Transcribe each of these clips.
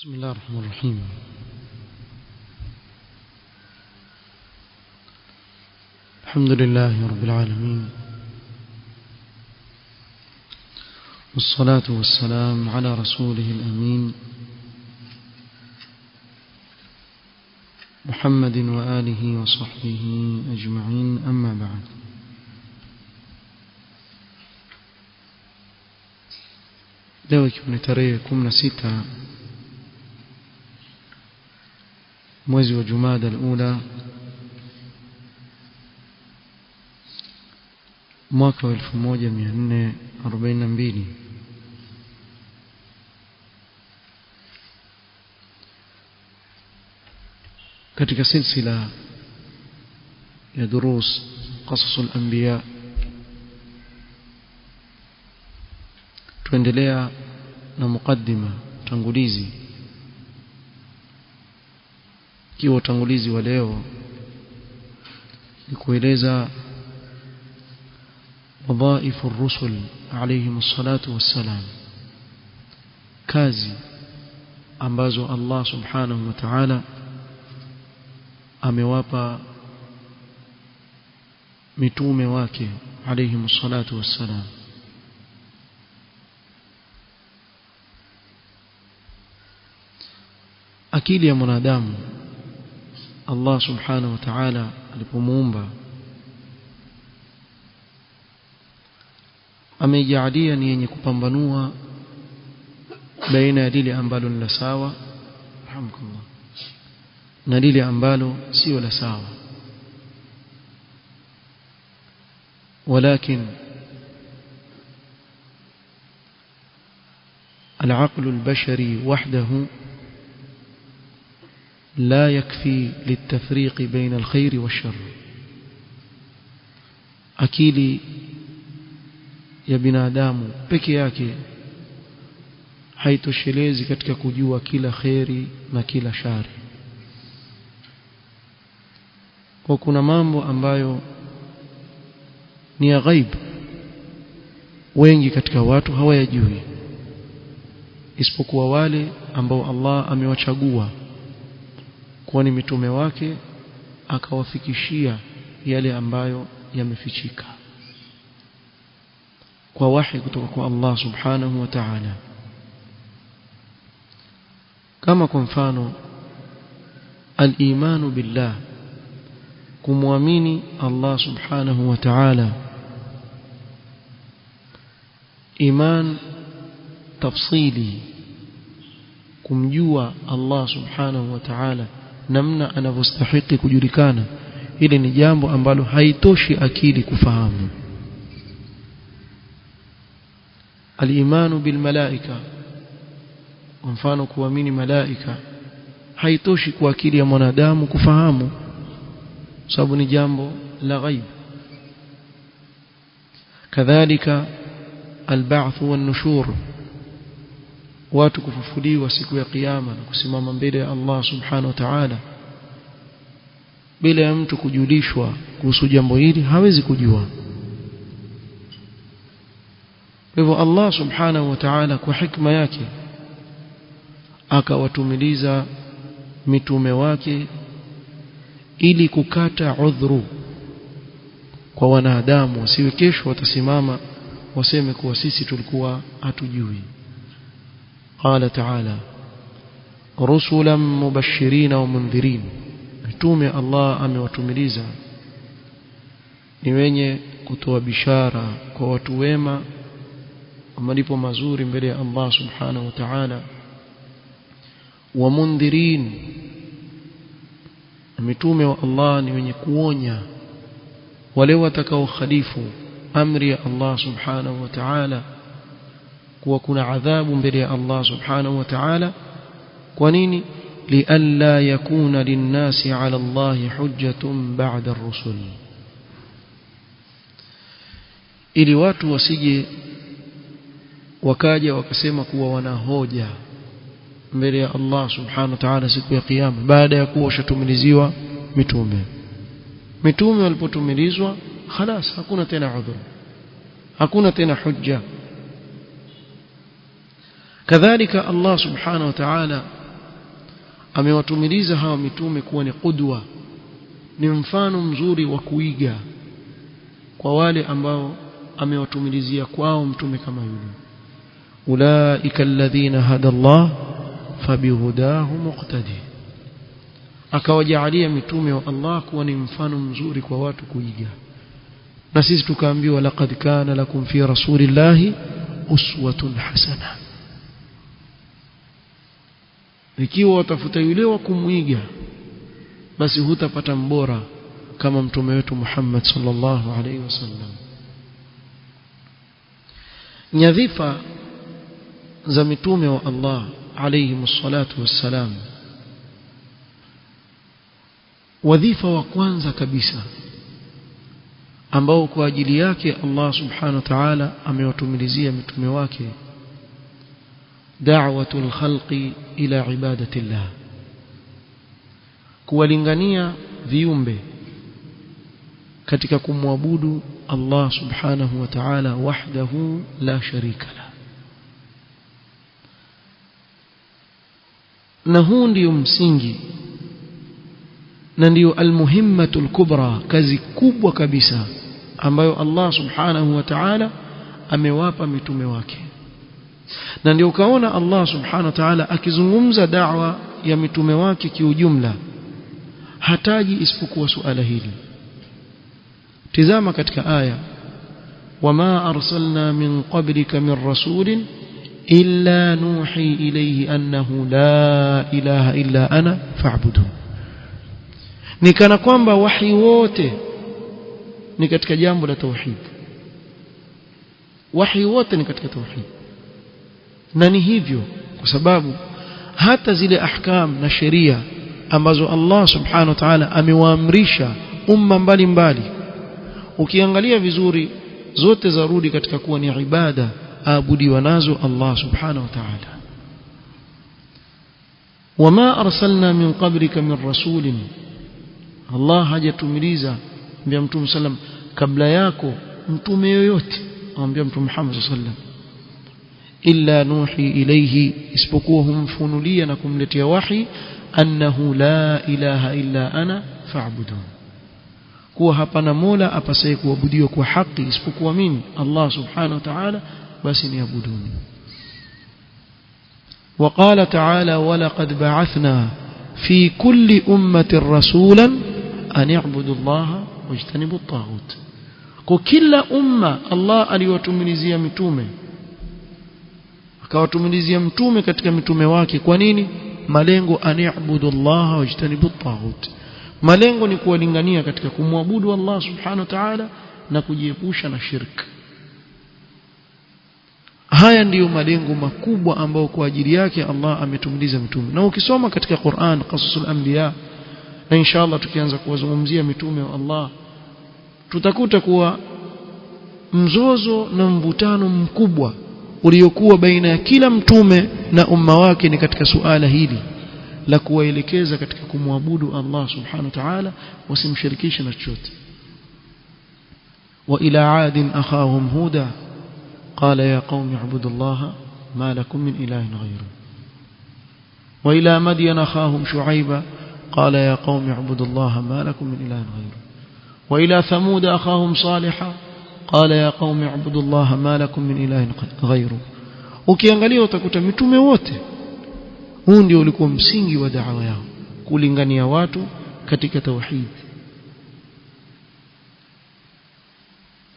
بسم الله الرحمن الرحيم. الحمد لله رب العالمين، والصلاة والسلام على رسوله الأمين محمد وآله وصحبه أجمعين، أما بعد. leo ikiwa ni tarehe 16 mwezi wa Jumada al-Ula mwaka wa 1442 katika silsila ya durus qasasul anbiya tuendelea na mukaddima tangulizi. Kiwa tangulizi wa leo ni kueleza wadhaifu ar-rusul alayhim as-salatu was-salam, kazi ambazo Allah subhanahu wa ta'ala amewapa mitume wake alayhim as-salatu was-salam. Akili ya mwanadamu Allah subhanahu wa ta'ala alipomuumba ameijalia ni yenye kupambanua baina ya lile ambalo ni la sawa na lile ambalo sio la sawa. ولكن العقل البشري وحده لا يكفي للتفريق بين الخير والشر. akili ya binadamu peke yake haitoshelezi katika kujua kila khairi na kila shari. Kwa kuna mambo ambayo ni ya ghaib, wengi katika watu hawayajui isipokuwa wale ambao Allah amewachagua kuwa ni mitume wake akawafikishia yale ambayo yamefichika kwa wahi kutoka kwa Allah subhanahu wa ta'ala. Kama kwa mfano al-imanu billah, kumwamini Allah subhanahu wa ta'ala, iman tafsili, kumjua Allah subhanahu wa ta'ala namna anavyostahili kujulikana. Hili ni jambo ambalo haitoshi akili kufahamu. Al-imanu bil malaika, kwa mfano kuamini malaika, haitoshi kwa akili ya mwanadamu kufahamu, sababu ni jambo la ghaib. Kadhalika al-ba'th wan-nushur, watu kufufuliwa siku ya kiyama na kusimama mbele ya Allah subhanahu wa ta'ala, bila ya mtu kujulishwa kuhusu jambo hili hawezi kujua. Kwa hivyo Allah subhanahu wa ta'ala kwa hikma yake akawatumiliza mitume wake ili kukata udhuru kwa wanadamu, wasiwe kesho watasimama waseme kuwa sisi tulikuwa hatujui. قال تعالى رسلا مبشرين ومنذرين, mitume Allah amewatumiliza ni wenye kutoa bishara kwa watu wema malipo mazuri mbele ya Allah subhanahu wa ta'ala. Wa mundhirin, mitume wa Allah ni wenye kuonya wale watakao khalifu amri ya Allah subhanahu wa ta'ala kuwa kuna adhabu mbele ya Allah subhanahu wa ta'ala. Kwa nini? lialla yakuna linnasi ala Allah hujjatun ba'da ar-rusul, ili watu wasije wakaja wakasema kuwa wana hoja mbele ya Allah subhanahu wa ta'ala siku ya kiyama baada ya kuwa washatumiliziwa mitume. Mitume walipotumilizwa خلاص hakuna tena udhur, hakuna tena hujja. kadhalika Allah subhanahu wa ta'ala amewatumiliza hawa mitume kuwa ni qudwa, ni mfano mzuri wa kuiga kwa wale ambao amewatumilizia kwao mtume kama yule. Ulaika alladhina hada Allah fabihudahu muqtadi, akawajaalia mitume wa Allah kuwa ni mfano mzuri kwa watu kuiga. Na sisi tukaambiwa laqad kana lakum fi rasulillahi uswatun hasana. Ikiwa utafuta yule wa kumuiga, basi hutapata mbora kama mtume wetu Muhammad sallallahu alaihi wasallam. Nyadhifa za mitume wa Allah alayhi msalatu wassalam, wadhifa wa kwanza kabisa ambao kwa ajili yake Allah subhanahu wa ta'ala amewatumilizia mitume wake, da'watul khalqi ila ibadatillah, kuwalingania viumbe katika kumwabudu Allah subhanahu wa ta'ala wahdahu la sharika la. Na huu ndio msingi na ndio almuhimmatul kubra, kazi kubwa kabisa ambayo Allah subhanahu wa ta'ala amewapa mitume wake. Na ndio ukaona Allah subhanahu wa ta'ala akizungumza da'wa ya mitume wake kiujumla hataji isipokuwa suala hili. Tizama katika aya, wama arsalna min qablika min rasulin illa nuhi ilayhi annahu la ilaha illa ana fa'budun. Ni kana kwamba wahi wote ni katika jambo la tauhid, wahi wote ni katika tauhid. Na ni hivyo kwa sababu hata zile ahkam na sheria ambazo Allah subhanahu wa ta'ala amewaamrisha umma mbalimbali, ukiangalia vizuri zote zarudi katika kuwa ni ibada aabudiwa nazo Allah subhanahu wa ta'ala. Wama arsalna min qablika min rasulin, Allah hajatumiliza mbia mtume sallam kabla yako mtume yoyote, amwambia mtume Muhammad sallam, illa nuhi ilayhi, isipokuwa humfunulia na kumletea wahi, annahu la ilaha illa ana fa'budun, kuwa hapana mola apasaye kuabudiwa kwa haki isipokuwa mimi Allah subhanahu wa ta'ala, basi niabuduni. وقال تعالى ولقد بعثنا في كل أمة رسولا أن يعبدوا الله واجتنبوا الطاغوت. وكل أمة الله aliwatumilizia mitume, akawatumilizia mtume katika mitume wake. Kwa nini? Malengo ani'budu Allah wajtanibu at-taghut, malengo ni kuwalingania katika kumwabudu Allah subhanahu wa ta'ala na kujiepusha na shirk. Haya ndiyo malengo makubwa ambayo kwa ajili yake Allah ametumiliza mitume. Na ukisoma katika Qur'an qasasul anbiya, na inshallah tukianza kuwazungumzia mitume wa Allah, tutakuta kuwa mzozo na mvutano mkubwa uliokuwa baina ya kila mtume na umma wake ni katika suala hili la kuwaelekeza katika kumwabudu Allah subhanahu wa ta'ala, wasimshirikishe na chochote. Wa ila adin akhahum huda qala ya qaumi ibudu Allah ma lakum min ilahin ghayru. Wa ila madyan akhahum shuaiba qala ya qaumi ibudu Allah ma lakum min ilahin ghayru. Wa ila thamud akhahum salihah qala ya qaumi ibudu Allah ma lakum min ilahin ghayru. Ukiangalia utakuta mitume wote huu ndio ulikuwa msingi wa da'wa yao, kulingania watu katika tauhid.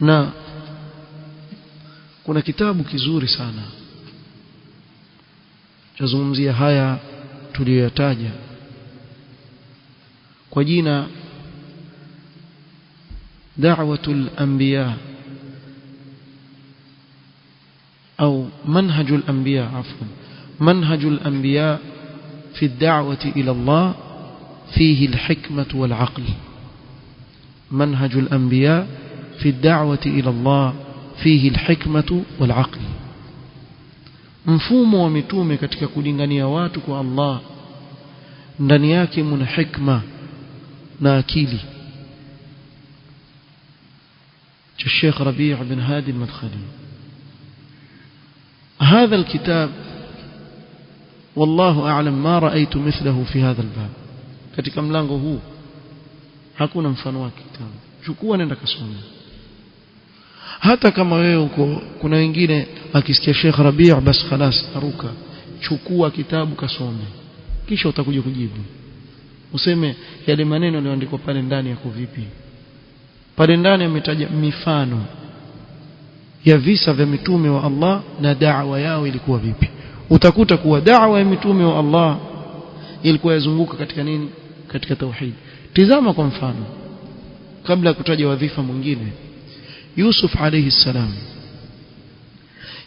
Na kuna kitabu kizuri sana chazungumzia haya tuliyoyataja kwa jina Da'watul Anbiya أو منهج الأنبياء عفوا منهج الأنبياء في الدعوة إلى الله فيه الحكمة والعقل. منهج الأنبياء في الدعوة إلى الله فيه الحكمة والعقل. mfumo wa mitume katika kulingania watu kwa Allah ndani yake mna hikma na akili. cha Sheikh Rabi' bin Hadi al-Madkhali. هذا الكتاب wallahu a'lam ma ra'aytu mithlahu fi hadha al-bab. Katika mlango huu hakuna mfano wake kitabu. Chukua nenda kasome. Hata kama wewe uko, kuna wengine akisikia Sheikh Rabi' bas خلاص aruka, chukua kitabu kasome, kisha utakuja kujibu. Useme yale maneno yaliyoandikwa pale ndani yako vipi. Pale ndani ametaja mifano ya visa vya mitume wa Allah na da'wa yao ilikuwa vipi. Utakuta kuwa da'wa ya mitume wa Allah ilikuwa yazunguka katika nini? Katika tauhid. Tizama kwa mfano, kabla ya kutaja wadhifa mwingine, Yusuf alayhi salam.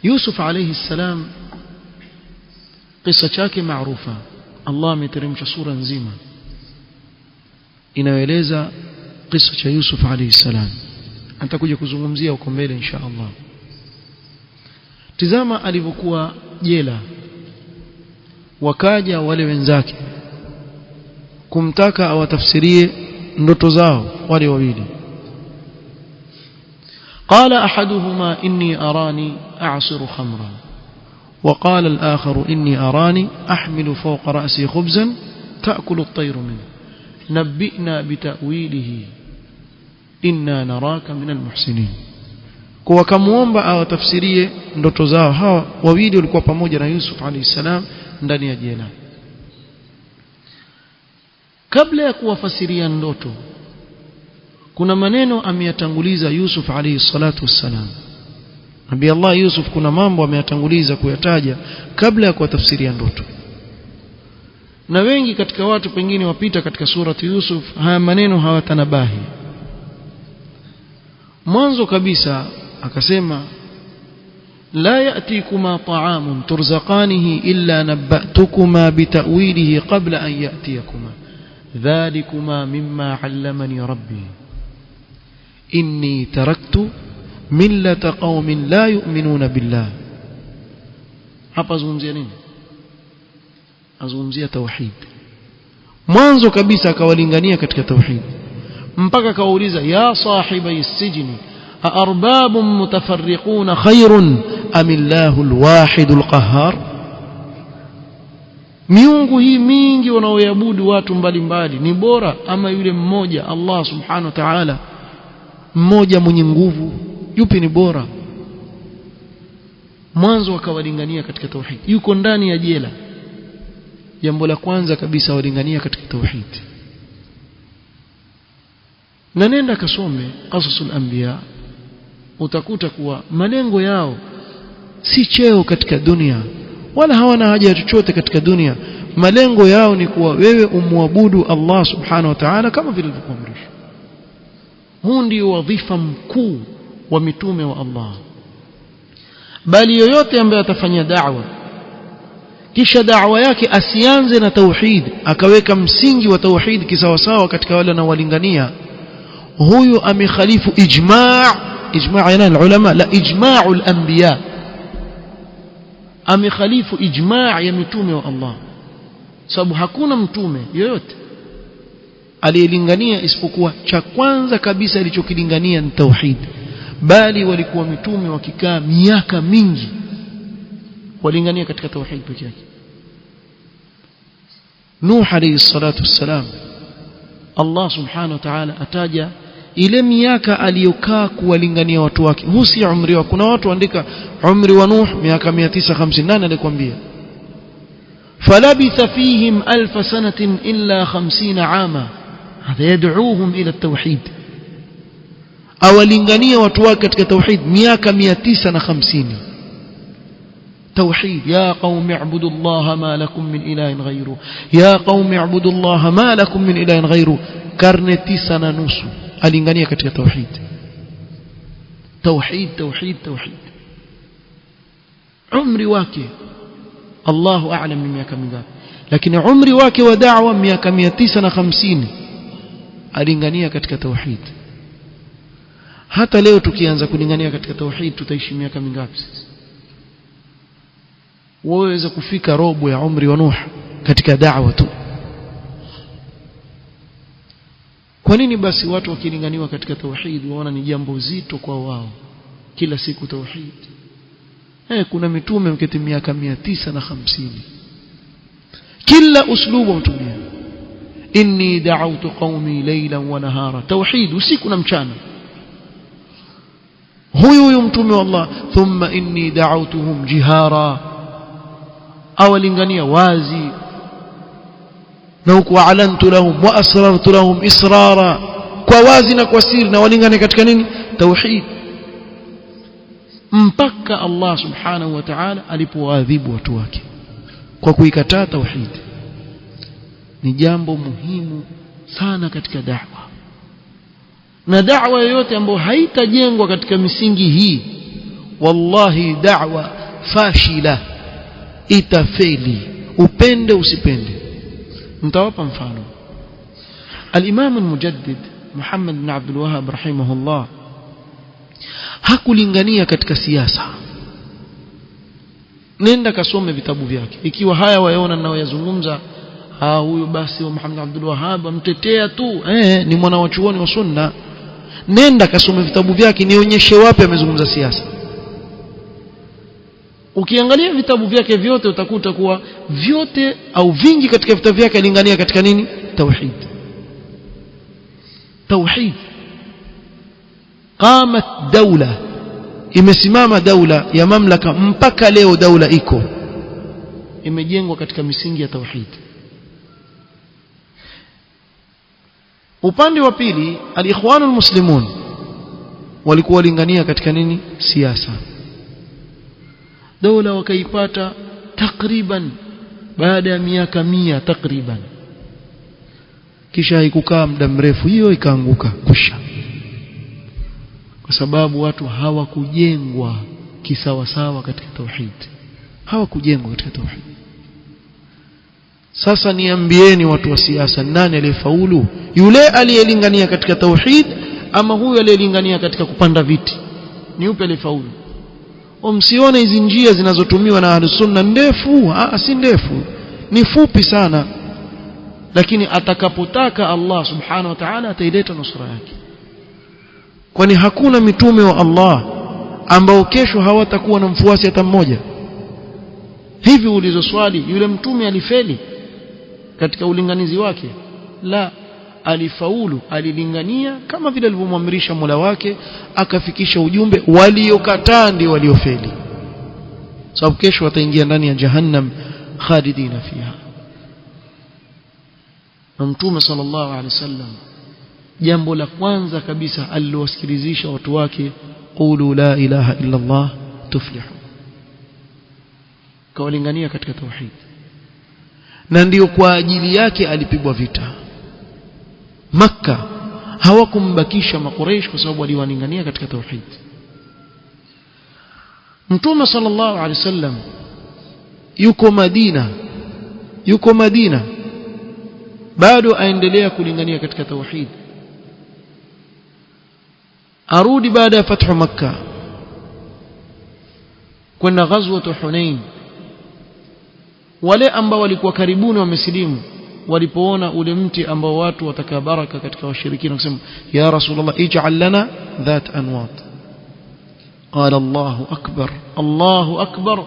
Yusuf alayhi salam kisa chake maarufa. Allah ameteremsha sura nzima inayoeleza kisa cha Yusuf alayhi salam. Nitakuja kuzungumzia huko mbele insha Allah. Tizama alivyokuwa jela, wakaja wale wenzake kumtaka awatafsirie ndoto zao wale wawili. قال أحدهما إني أراني أعصر خمرا وقال الآخر إني أراني أحمل فوق رأسي خبزا تأكل الطير منه نبئنا بتأويله إنا نراك من المحسنين. kwa kamuomba awatafsirie ndoto zao. Hawa wawili walikuwa pamoja na Yusuf alayhi salam ndani ya jela. Kabla ya kuwafasiria ndoto, kuna maneno ameyatanguliza Yusuf alayhi salatu wassalam. Nabii Allah Yusuf kuna mambo ameyatanguliza kuyataja kabla ya kuwatafsiria ndoto. Na wengi katika watu pengine wapita katika surati Yusuf haya maneno hawatanabahi. Mwanzo kabisa akasema la ya'tikuma ta'amun turzaqanihi illa nabba'tukuma bita'wilihi qabla an ya'tiyakuma dhalikuma mimma 'allamani rabbi inni taraktu millata qaumin la yu'minuna billah. Hapa zungumzia nini? Azungumzia tauhid. Mwanzo kabisa akawalingania katika tauhid, mpaka akawauliza ya sahibi as-sijni aarbabun mutafarriquna khairun am illahu al-wahid al-qahhar. Miungu hii mingi wanaoabudu watu mbalimbali ni bora ama yule mmoja Allah subhanahu wa ta'ala mmoja mwenye nguvu? Yupi ni bora? Mwanzo akawalingania katika tauhid. Yuko ndani ya jela, jambo la kwanza kabisa walingania katika tauhid. Na nenda kasome qasasul anbiya, utakuta kuwa malengo yao si cheo katika dunia, wala hawana haja ya chochote katika dunia. Malengo yao ni kuwa wewe umwabudu Allah subhanahu wa ta'ala kama vile alivyokuamrisha. Huu ndio wadhifa mkuu wa mitume wa Allah. Bali yoyote ambaye atafanya da'wa kisha da'wa yake asianze na tauhid, akaweka msingi wa tauhid kisawasawa katika wale anaowalingania, huyu amekhalifu ijma' ya ulama, la ijma'u al-anbiya. Amekhalifu ijma' ya mitume wa Allah, sababu hakuna mtume yoyote aliyelingania isipokuwa cha kwanza kabisa alichokilingania ni tauhid. Bali walikuwa mitume wakikaa miaka mingi walingania katika tauhid pekee yake. Nuh alayhi salatu wassalam, Allah subhanahu wa ta'ala ataja ile miaka aliyokaa kuwalingania watu wake. Huu si umri wa, kuna watu andika umri wa Nuh miaka 958, alikwambia falabitha fihim 1000 sanatin illa 50 ama. Hadha yad'uuhum ila at-tauhid, awalingania watu wake katika tauhid miaka 950. توحيد يا قوم اعبدوا الله ما لكم من إله غيره يا قوم اعبدوا الله ما لكم من إله غيره. karne 9 na nusu alingania katika tauhid. Tauhid tauhid tauhid. Umri wake Allahu a'lam ni miaka mingapi, lakini umri wake wa da'wa miaka 950 alingania katika tauhid. Hata leo tukianza kulingania katika tauhid tutaishi miaka mingapi sisi? waweza kufika robo ya umri wa Nuh katika da'wa tu. Kwa nini basi watu wakilinganiwa katika tauhid waona ni jambo zito kwa wao kila siku tauhid? Kuna mitume mketi miaka 950 kila uslubu mtumia inni da'awtu qaumi laylan wa nahara tauhid usiku na mchana huyu mtume wa Allah thumma inni da'awtuhum jihara awalingania wazi na huko alantu lahum wa asrartu lahum israra kwa wazi na kwa siri na walingania katika nini tauhid mpaka Allah subhanahu wa ta'ala alipowaadhibu watu wake kwa kuikataa tauhid. Ni jambo muhimu sana katika da'wa, na da'wa yoyote ambayo haitajengwa katika misingi hii wallahi da'wa fashila, itafeli upende usipende. Mtawapa mfano. Al-Imam al-Mujaddid Muhammad bin Abdul Wahhab rahimahullah hakulingania katika siasa. Nenda kasome vitabu vyake ikiwa haya wayaona ninayoyazungumza huyu basi wa Muhammad Abdul Wahhab amtetea tu ni mwana wa chuoni wa sunna. Nenda kasome vitabu vyake nionyeshe wapi amezungumza siasa. Ukiangalia vitabu vyake vyote utakuta kuwa vyote au vingi katika vitabu vyake alingania katika nini? Tauhid. Tauhid. Qamat dawla, imesimama dawla ya mamlaka mpaka leo dawla iko imejengwa katika misingi ya tauhid. Upande wa pili al-ikhwan al-muslimun walikuwa walingania katika nini? Siasa. Dawla wakaipata takriban baada ya miaka 100 takriban, kisha haikukaa muda mrefu hiyo ikaanguka kusha, kwa sababu watu hawakujengwa kisawasawa katika tauhid, hawakujengwa katika tauhid. Sasa niambieni watu wa siasa, nani aliyefaulu? Yule aliyelingania katika tauhid ama huyu aliyelingania katika kupanda viti? Ni yupi aliyefaulu? Msione hizi njia zinazotumiwa na Ahlus Sunna ndefu, si ndefu, ni fupi sana, lakini atakapotaka Allah subhanahu wa ta'ala ataileta nusra yake. Kwani hakuna mitume wa Allah ambao kesho hawatakuwa na mfuasi hata mmoja? Hivi ulizo swali, yule mtume alifeli katika ulinganizi wake? La, alifaulu, alilingania kama vile alivyomwamrisha Mola wake, akafikisha ujumbe. Waliokataa ndio waliofeli, sababu kesho wataingia ndani ya jahannam khalidina fiha. Na mtume sallallahu alaihi wasallam jambo la kwanza kabisa alilowasikilizisha watu wake, qulu la ilaha illa Allah tuflihu, kawalingania katika tauhid. Na ndio kwa ajili yake alipigwa vita Makka. Hawakumbakisha makuraish kwa sababu waliwalingania katika tauhid. Mtume sallallahu alaihi wasallam yuko Madina bado aendelea kulingania katika tauhid. Arudi baada ya fathu Makka kwenda ghazwat Hunain. Wale ambao walikuwa karibuni wamesilimu walipoona ule mti ambao watu wataka baraka katika washirikina, wakasema ya Rasulullah ij'al lana dhat anwat. Qala Allahu akbar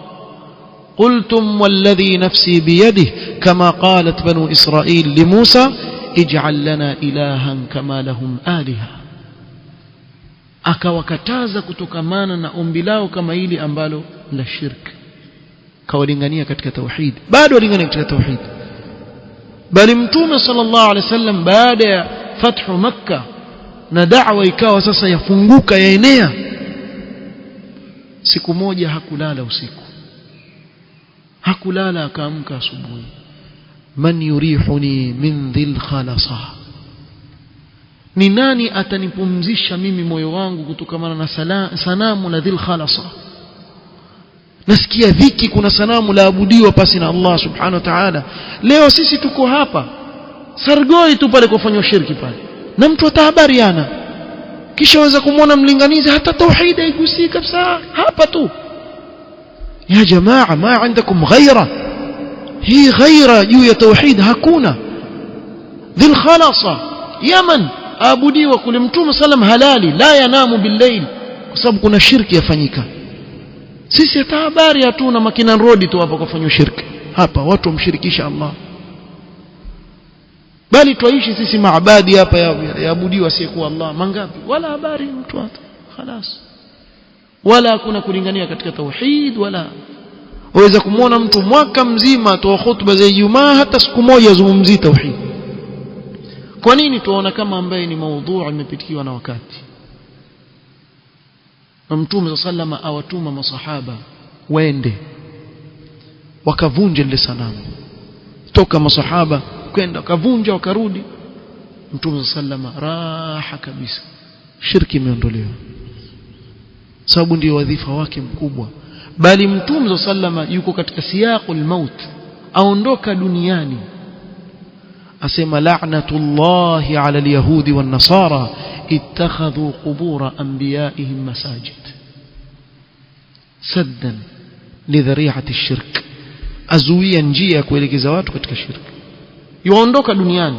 qultum walladhi nafsi biyadihi kama qalat banu Israil li Musa ij'al lana ilahan kama lahum aliha. Akawakataza kutokamana na ombi lao kama hili ambalo la shirk, kawalingania katika tauhid. Bado walingania katika tauhid. Bali mtume sallallahu alaihi wasallam baada ya fathu Makka na da'wa ikawa sasa yafunguka, yaenea, siku moja hakulala usiku, hakulala, akaamka asubuhi, man yurihuni min dhil khalasa, ni nani atanipumzisha mimi moyo wangu kutokamana na sanamu la dhil khalasa? Nasikia dhiki, kuna sanamu la abudiwa pasi na Allah subhanahu wa ta'ala. Leo sisi tuko hapa Sargoi tu pale kufanya shirki pale, na mtu atahabariana, kisha waweza kumwona mlinganizi hata tauhid haigusi kabisa hapa tu. Ya jamaa, ma عندكم ghaira, hii ghaira juu ya tauhid hakuna. Dhil khalasa Yaman abudiwa kule, mtume sallam halali, la yanamu bil-layl, kwa sababu kuna shirki yafanyika. Sisi hata habari hatuna, makina road tu hapa kufanya shirki hapa, watu wamshirikisha Allah. bali tuishi sisi maabadi hapa yaabudiwa asiyekuwa Allah mangapi, wala habari mtu hata خلاص, wala hakuna kulingania katika tauhid. Wala waweza kumuona mtu mwaka mzima atoa hutuba za Ijumaa, hata siku moja azungumzie tauhid. Kwa nini? Tuona kama ambaye ni maudhui imepitikiwa na wakati. Mtume sallama awatuma masahaba waende wakavunja ile sanamu, toka masahaba kwenda wakavunja wakarudi, Mtume sallama raha kabisa, shirki imeondolewa, sababu ndio wadhifa wake mkubwa. Bali Mtume sallama yuko katika siyaqul maut, aondoka duniani, asema la'natullahi 'ala al-yahudi wan-nasara ittakhadhu qubur anbiya'ihim masajid saddan lidhari'ati ash-shirk, azuia njia ya kuelekeza watu katika shirki. Yuondoka duniani,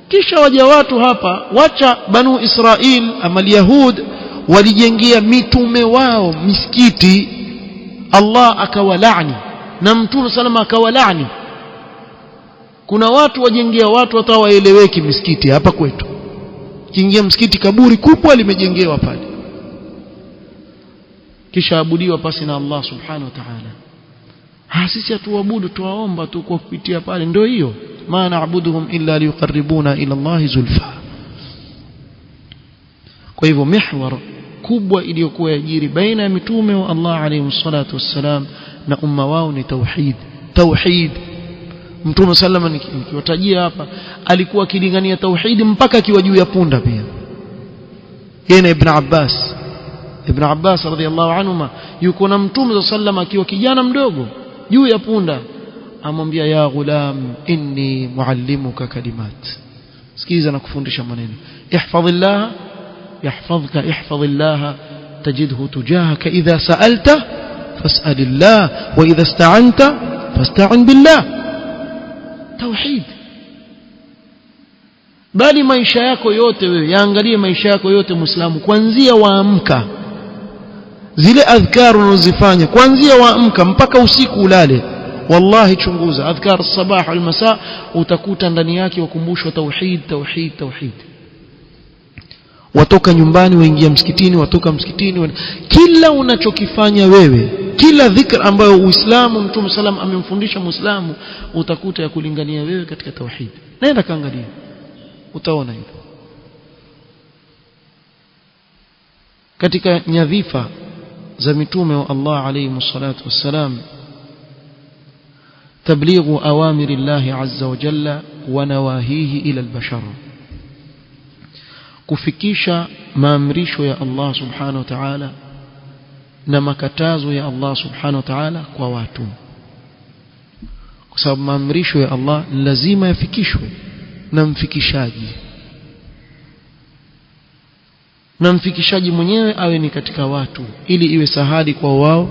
kisha waja watu hapa, wacha banu Israil ama Yahud walijengea mitume wao misikiti, Allah akawalaani na Mtume salama akawalaani. Kuna watu wajengea watu hata waeleweki misikiti hapa kwetu, kiingia msikiti kaburi kubwa limejengewa pale, kisha abudiwa pasi na Allah subhanahu wa ta'ala. Sisi hatuabudu, tuwaomba tu kwa kupitia pale, ndio hiyo ma na'buduhum illa liqarribuna ila Allah zulfa. Kwa hivyo mihwar kubwa iliyokuwa yajiri baina ya mitume wa Allah alayhi salatu wassalam na umma wao ni tauhid. Mtume sallama nikiwatajia hapa alikuwa akilingania tauhid mpaka akiwa juu ya punda pia. Yeye na Ibn Abbas radhiyallahu anhuma yuko na Mtume sallama akiwa kijana mdogo juu ya punda, amwambia ya ghulam inni muallimuka kalimat, sikiza na kufundisha maneno, ihfazillah yahfazka, ihfazillah tajidhu tujahaka, idha sa'alta fas'alillah wa idha ista'anta fasta'in billah. Tauhid. Bali maisha yako yote wewe yaangalie maisha yako yote Muislamu, kuanzia waamka, zile adhkar unazofanya kuanzia waamka mpaka usiku ulale, wallahi chunguza adhkar as-sabah wal masa, utakuta ndani yake wakumbushwa tauhid. Watoka nyumbani waingia msikitini, watoka msikitini, kila unachokifanya wewe, kila dhikr ambayo Uislamu Mtume sallam amemfundisha Muislamu, utakuta ya kulingania wewe katika tauhid. Nenda kaangalia utaona hilo. Katika nyadhifa za mitume wa Allah alayhi salatu wassalam, tablighu awamiri Allah azza wa jalla wa nawahihi ila al-bashar, kufikisha maamrisho ya Allah subhanahu wa ta'ala na makatazo ya Allah subhanahu wa ta'ala kwa watu, kwa sababu maamrisho ya Allah lazima yafikishwe na mfikishaji, na mfikishaji mwenyewe awe ni katika watu, ili iwe sahali kwa wao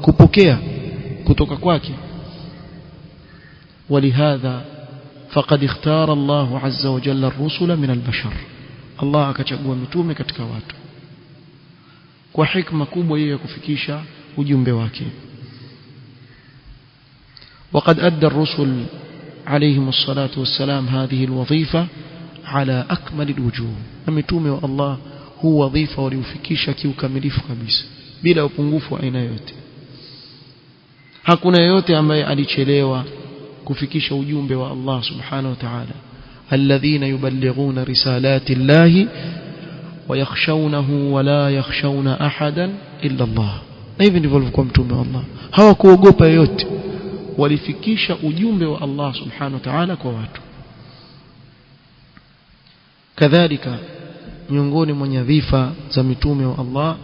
kupokea kutoka kwake. ولهذا فقد اختار الله عز وجل الرسل من البشر, Allah akachagua mitume katika watu kwa hikma kubwa ya kufikisha ujumbe wake. وقد أدى الرسل عليهم الصلاة والسلام هذه الوظيفة على أكمل الوجوه. mitume wa Allah huu wadhifa waliufikisha kiukamilifu kabisa bila upungufu wa aina yote. Hakuna yote ambaye alichelewa kufikisha ujumbe wa Allah subhanahu wa ta'ala. الذين يبلغون رسالات الله ويخشونه ولا يخشون أحدا إلا الله. na hivi ndivyo walivyokuwa mtume wa Allah, hawakuogopa yote, walifikisha ujumbe wa Allah subhanahu wa ta'ala kwa watu. Kadhalika miongoni mwa nyadhifa za mitume wa Allah,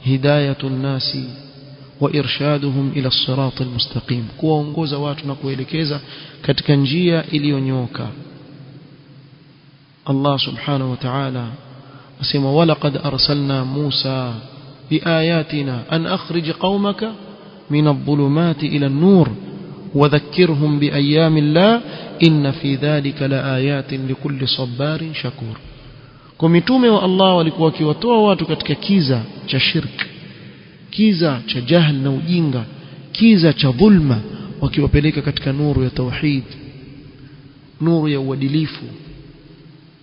hidayatun nasi wa irshaduhum ila as-sirat al-mustaqim, kuwaongoza watu na kuelekeza katika njia iliyonyooka. Allah subhanahu wa ta'ala asema walaqad arsalna Musa biayatina an akhrij qaumaka min adh-dhulumati ila an-nur wa dhakkirhum biayami Allah inna fi dhalika laayatin likulli sabarin shakur. Kwa mitume wa Allah walikuwa wakiwatoa watu katika kiza cha shirk, kiza cha jahl na ujinga, kiza cha dhulma, wakiwapeleka katika nuru ya tauhid. nuru ya uadilifu,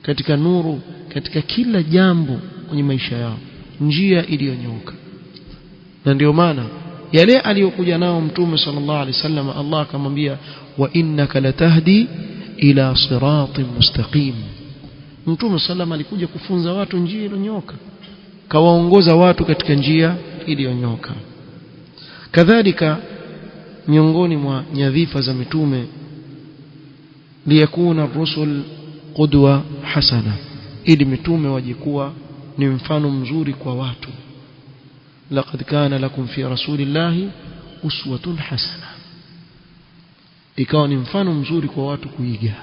katika nuru katika kila jambo kwenye maisha yao, njia iliyonyooka. Na ndio maana yale aliyokuja nao Mtume sallallahu alaihi wasallam, Allah akamwambia wa innaka latahdi ila siratin mustaqim. Mtume sallam alikuja kufunza watu njia iliyonyooka, kawaongoza watu katika njia iliyonyooka. Kadhalika miongoni mwa nyadhifa za mitume, liyakuna ar-rusul qudwa hasana, ili mitume wajikuwa ni mfano mzuri kwa watu. laqad kana lakum fi rasulillahi uswatun hasana, ikawa ni mfano mzuri kwa watu kuiga.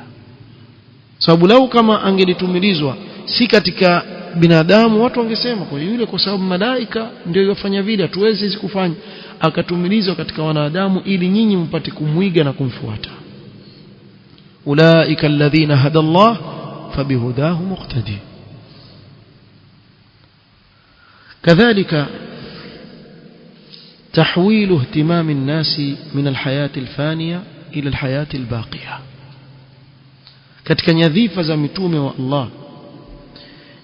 Sababu lau kama angelitumilizwa si katika binadamu, watu wangesema kwa yule, kwa sababu malaika ndio yofanya vile, hatuwezi kufanya. Akatumilizwa katika wanadamu ili nyinyi mpate kumwiga na kumfuata. ulaika alladhina hada Allah fabihudahu muqtadi. كذلك تحويل اهتمام الناس من الحياة الفانية إلى الحياة الباقية. katika nyadhifa za mitume wa Allah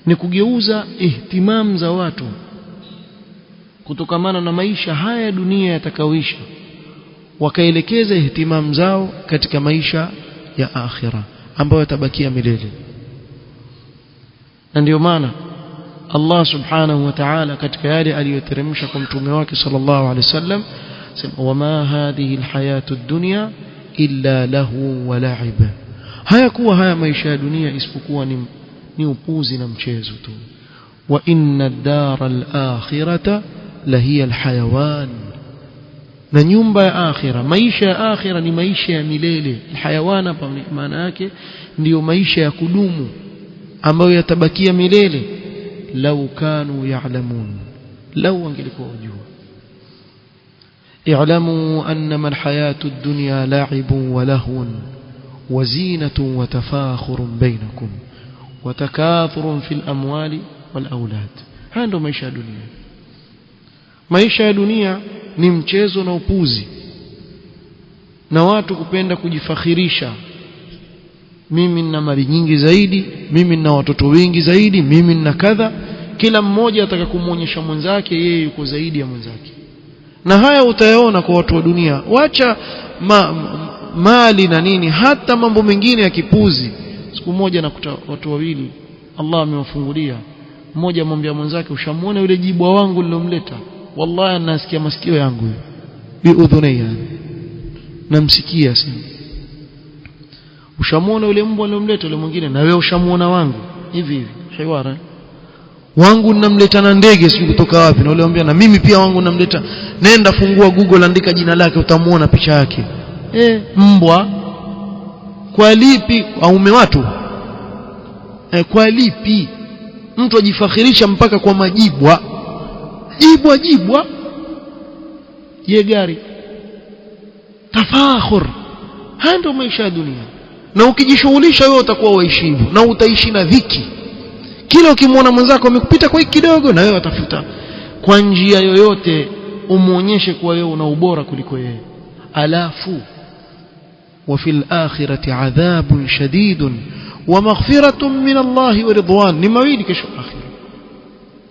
ni kugeuza ihtimam za watu kutokamana na maisha haya dunia yatakaoisha, wakaelekeza ihtimam zao katika maisha ya akhira ambayo yatabakia milele. Na ndio maana Allah subhanahu wa ta'ala katika yale aliyoteremsha kwa mtume wake sallallahu alaihi wasallam sema wama hadhihi alhayatu ad-dunya illa lahu wa la'ib. Hayakuwa haya maisha ya dunia isipokuwa ni upuzi na mchezo tu. wa inna ad-dara al-akhirata lahiya al-hayawan, na nyumba ya akhira, maisha ya akhira ni maisha ya milele. Hayawan hapa maana yake ndio maisha ya kudumu ambayo yatabakia milele. lau kanu ya'lamun, lau wangelikuwa wajua. i'lamu annama alhayatu ad-dunya la'ibun wa lahwun wa zinatun wa tafakhurun bainakum wa takathurun fil amwali wal aulad. haya ndio maisha ya dunia. Maisha ya dunia ni mchezo na upuzi, na watu kupenda kujifakhirisha, mimi nina mali nyingi zaidi, mimi nina watoto wengi zaidi, mimi nina kadha. Kila mmoja ataka kumuonyesha mwenzake yeye yuko zaidi ya mwenzake. Na haya utayaona kwa watu wa dunia. Wacha mali na nini, hata mambo mengine ya kipuzi. Siku moja nakuta watu wawili Allah amewafungulia, mmoja amwambia mwenzake ushamuona yule jibwa wangu nilomleta? Wallahi nasikia masikio yangu bi udhunaya, namsikia sasa. Ushamuona yule mbwa nilomleta? Yule mwingine na wewe ushamuona wangu? Hivi hivi hiwara wangu ninamleta na ndege sio kutoka wapi, na yule anambia na mimi pia wangu ninamleta. Nenda fungua Google, andika jina lake, utamuona picha yake. Mbwa kwa lipi aume watu? Kwa lipi mtu ajifakhirisha mpaka kwa majibwa? Jibwa ye gari tafakhur. Haya ndio maisha ya dunia. Na ukijishughulisha wewe utakuwa waishi hivyo, na utaishi na dhiki. Kila ukimwona mwenzako amekupita kwa hiki kidogo, na wewe utafuta kwa njia yoyote umuonyeshe kwa wewe una ubora kuliko yeye. Alafu wa fil akhirati adhabun shadidun wa maghfiratun min Allah wa ridwan. ni mawili kesho akhira,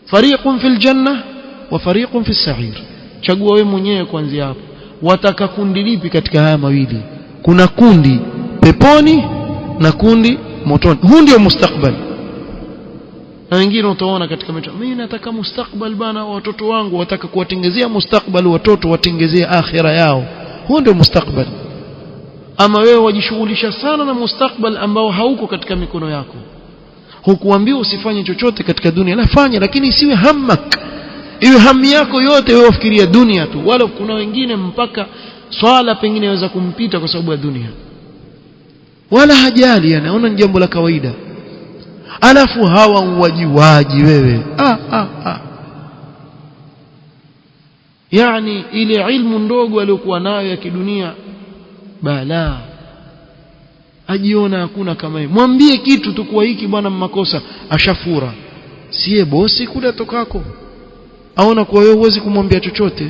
fariqun fil janna wa fariqun fis sa'ir. chagua wewe mwenyewe kuanzia hapo, wataka kundi lipi katika haya mawili. Kuna kundi peponi na kundi motoni. Huu ndio mustakbali. Na wengine utaona katika mita, mimi nataka mustakbal bana, watoto wangu wataka kuwatengezea mustakbal, watoto watengezea akhira yao. Huu ndio mustakbali. Ama wewe wajishughulisha sana na mustakbal ambao hauko katika mikono yako. Hukuambiwa usifanye chochote katika dunia, la fanya, lakini isiwe hammak, iwe hamu yako yote wewe ufikiria dunia tu. Wala kuna wengine mpaka swala pengine yaweza kumpita kwa sababu ya dunia, wala hajali, anaona ni jambo la kawaida. Alafu hawa wajiwaji wewe yani ile ilmu ndogo aliyokuwa nayo ya kidunia bala, ajiona hakuna kama yeye. Mwambie kitu tu kwa hiki bwana makosa, ashafura. Siye bosi kule tokako, aona kwa wewe huwezi kumwambia chochote.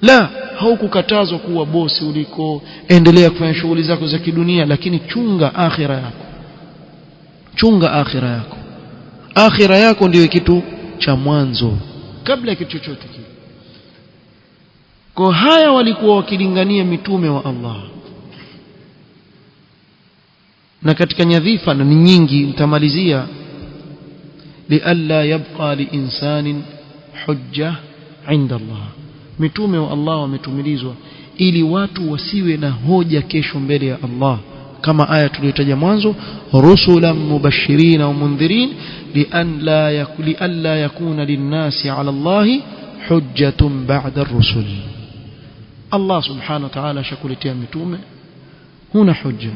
La, haukukatazwa kuwa bosi uliko, endelea kufanya shughuli zako za kidunia, lakini chunga akhira yako. Chunga akhira yako. Akhira yako ndiyo kitu cha mwanzo kabla ya kitu chochote kile. Kwa haya walikuwa wakilingania mitume wa Allah. Na katika nyadhifa na nyingi nitamalizia, lialla yabqa liinsanin hujja inda Allah. Mitume wa Allah wametumilizwa ili watu wasiwe na hoja kesho mbele ya Allah, kama aya tuliyotaja mwanzo, rusulan mubashirin wa mundhirin lialla yakuna linnasi ala Allah hujjatun ba'da ar-rusul. Allah subhanahu wa ta'ala shakuletea mitume, huna hujja.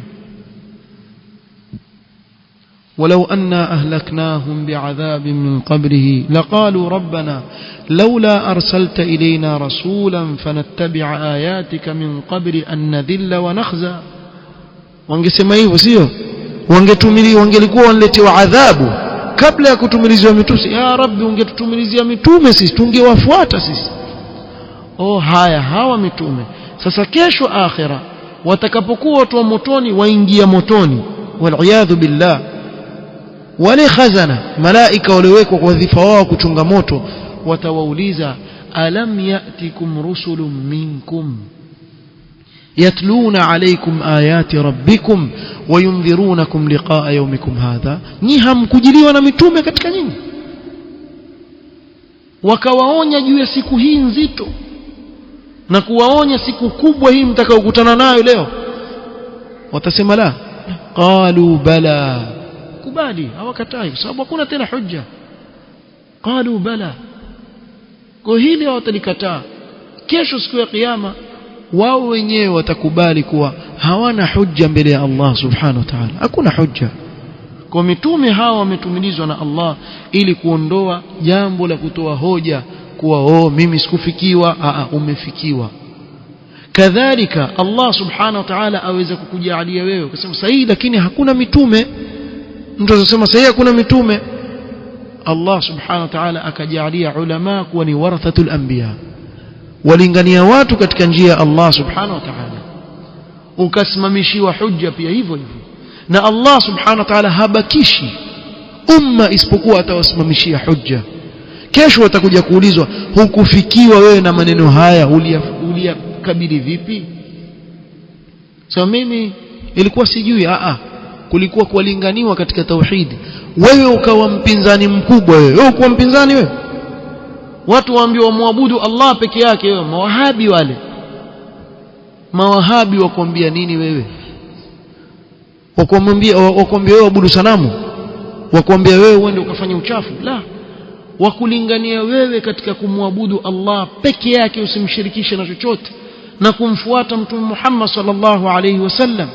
ولو أنا أهلكناهم بعذاب من قبله لقالوا ربنا لولا أرسلت إلينا رسولا فنتبع آياتك من قبل أن نذل ونخزى. wangesema hivyo sio? wangelikuwa wanaletewa adhabu kabla ya kutumilizwa mitume. Ya Rabbi, ungetutumilizia mitume sisi tungewafuata sisi. Haya, hawa mitume sasa kesho akhira watakapokuwa watu wa motoni waingia motoni, wal billah, wale khazana malaika waliowekwa kwa wadhifa wao kuchunga moto watawauliza, alam ya'tikum rusulun minkum yatluna alaykum ayati rabbikum wa yundhirunakum liqa'a yawmikum hadha. Ni hamkujiliwa na mitume katika nyinyi wakawaonya juu ya siku hii nzito na kuwaonya siku kubwa hii mtakaokutana nayo leo? Watasema la. Qalu bala, kubali, hawakatai kwa sababu hakuna tena hujja. Qalu bala, kwa hili hawatalikataa. Kesho siku ya kiyama wao wenyewe watakubali kuwa hawana hujja mbele ya Allah subhanahu wa ta'ala, hakuna hujja. Kwa mitume hawa wametumilizwa na Allah ili kuondoa jambo la kutoa hoja kuwa mimi sikufikiwa. Umefikiwa. Kadhalika Allah subhanahu wa ta'ala aweza kukujalia wewe ukasema sahihi lakini hakuna mitume. Mtu anasema sahihi hakuna mitume, Allah subhanahu wa ta'ala akajalia ulama kuwa ni warathatul anbiya, walingania watu katika njia ya Allah subhanahu wa ta'ala, ukasimamishiwa hujja pia hivyo hivyo. Na Allah subhanahu wa ta'ala habakishi umma isipokuwa atawasimamishia hujja. Kesho watakuja kuulizwa, hukufikiwa wewe na maneno haya, uliyakabili vipi? Mimi ilikuwa sijui. Kulikuwa kuwalinganiwa katika tauhidi, wewe ukawa mpinzani mkubwa. Wewe uko mpinzani wewe, watu waambiwa muabudu Allah peke yake. Wewe mawahabi, wale mawahabi wakwambia nini wewe? Wakwambia wewe abudu sanamu, wakwambia wewe uende ukafanya uchafu? La, wakulingania wewe katika kumwabudu Allah peke yake, usimshirikishe na chochote, na kumfuata Mtume Muhammad sallallahu alayhi wasallam.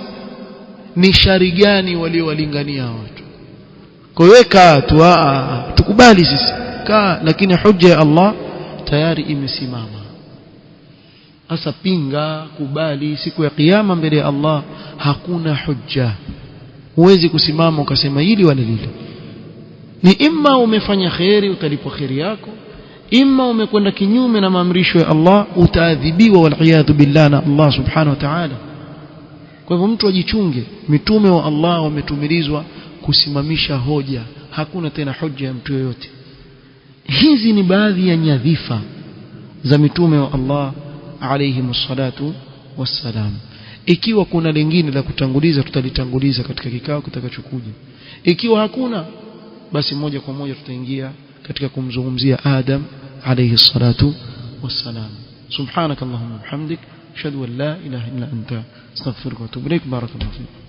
Ni shari gani waliowalingania watu? Kwa hiyo kaa tu, tukubali sisi kaa, lakini hujja ya Allah tayari imesimama. Asa pinga, kubali, siku ya kiyama mbele ya Allah hakuna hujja. Huwezi kusimama ukasema hili wala lile. Ni imma umefanya khairi utalipwa khairi yako, imma umekwenda kinyume na maamrisho ya Allah utaadhibiwa wal billah na Allah subhanahu wa ta'ala. Kwa hivyo mtu ajichunge. Mitume wa Allah wametumilizwa kusimamisha hoja, hakuna tena hujja ya mtu yoyote. Hizi ni baadhi ya nyadhifa za mitume wa Allah alayhimus salatu wassalam. Ikiwa kuna lingine la kutanguliza tutalitanguliza katika kikao kitakachokuja. Ikiwa hakuna, basi moja kwa moja tutaingia katika kumzungumzia Adam alayhi salatu wassalam. Subhanakallahumma wa bihamdik ashhadu an la ilaha illa anta astaghfiruka wa atubu ilaik. Barakallahu fiik.